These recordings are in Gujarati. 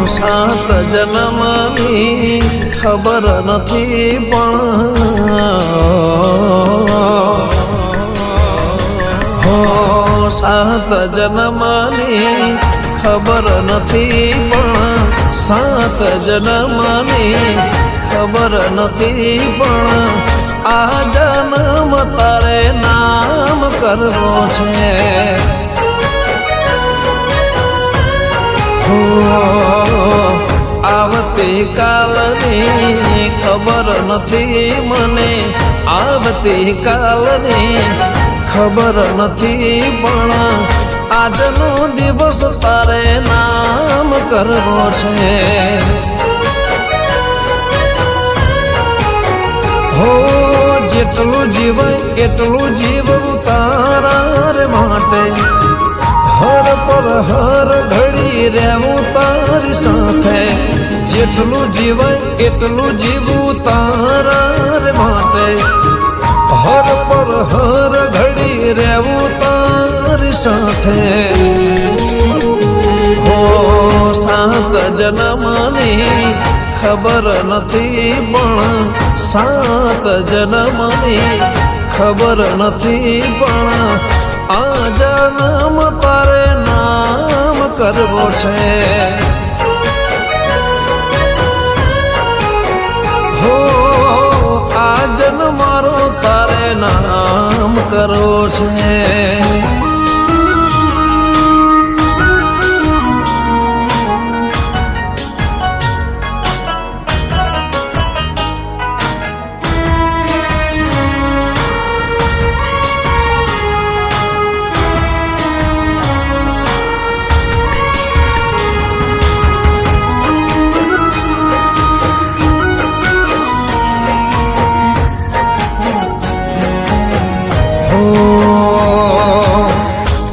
સાત જન્મની ખબર નથી પણ સાત જન્મની ખબર નથી પણ સાત જન્મની ખબર નથી પણ આ જન્મ તારે નામ કરવો છે આવતી કાલની ખબર નથી મને આવતી કાલની ખબર નથી પણ આજનો દિવસ તારે નામ કરવો છે હો જેટલું જીવાય એટલું જીવવું તારા રે માટે હર પર હર ઘડી રહેવું તારી સાથે જેટલું જીવાય એટલું જીવવું તારા રે માટે હર પર હર ઘડી રહેવું તારી સાથે હો સાત જન્મની ખબર નથી પણ સાત જન્મની ખબર નથી પણ આ જન્મ તારે નામ કરવો છે હો આ જન્મ મારો તારે નામ કરવો છે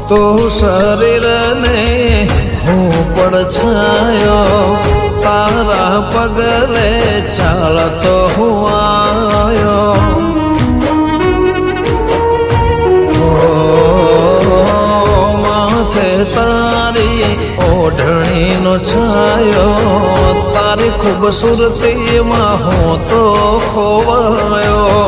તો શરીરને હું પડછાયો તારા પગલે ચાલતો હું આવ્યો માથે તારી ઓઢણીનો છાયો તારી ખૂબસૂરતીમાં હું તો ખોવાયો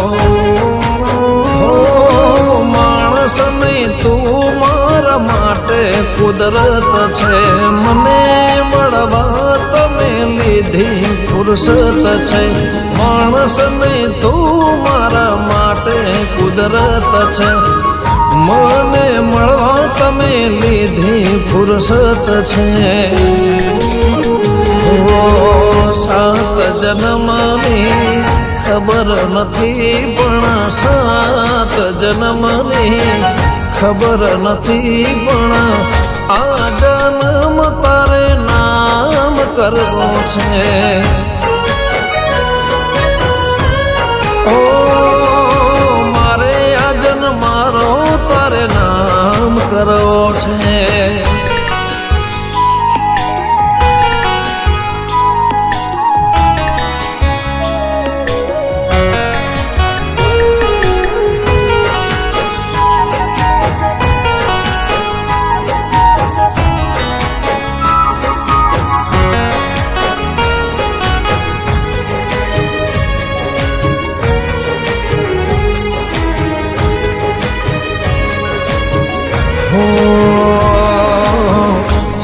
માણસ નહીં તું મારા માટે કુદરત છે મને મળવા તમે લીધી ફુરસત છે માણસ નહીં તું મારા માટે કુદરત છે મને મળવા તમે લીધી ફુરસત છે સાત જન્મની ખબર નથી પણ સાત જન્મની ખબર નથી પણ આ જન્મ તારે નામ કરવો છે ઓ મારે આ જન્મ મારો તારે નામ કરવો છે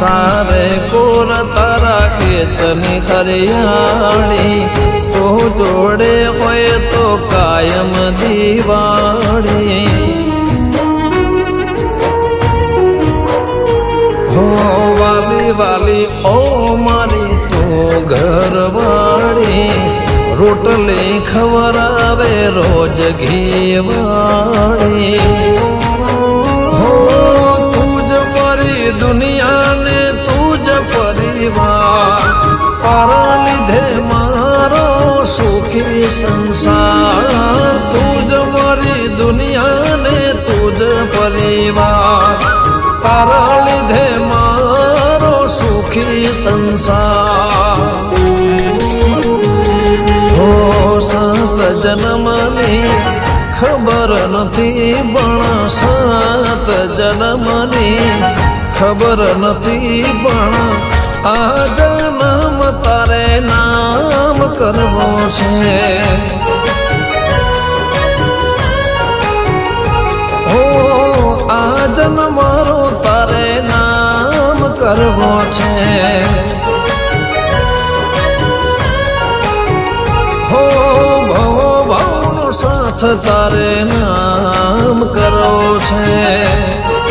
सारे कोर तारा खेतनी हरियाणी तो जोड़े होए तो कायम दीवाणी हो वाली वाली ओ मारी तो घरवाड़ी रोटले खवरावे रोज घीवाड़ी दुनिया ने तुझ परिवार तारा લીધે मारो सुखी संसार तुझ मारी दुनिया ने तुझ परिवार तारा લીધે मारो सुखी संसार हो सात जन्मनी खबर નથી પણ સાત જન્મની ખબર નથી પણ આ જન્મ નામ કરવો છે. ઓ આ જન્મ મારો તારે નામ કરવો છે. હો ભવ ભવનો સાથ તારે નામ કરવો છે.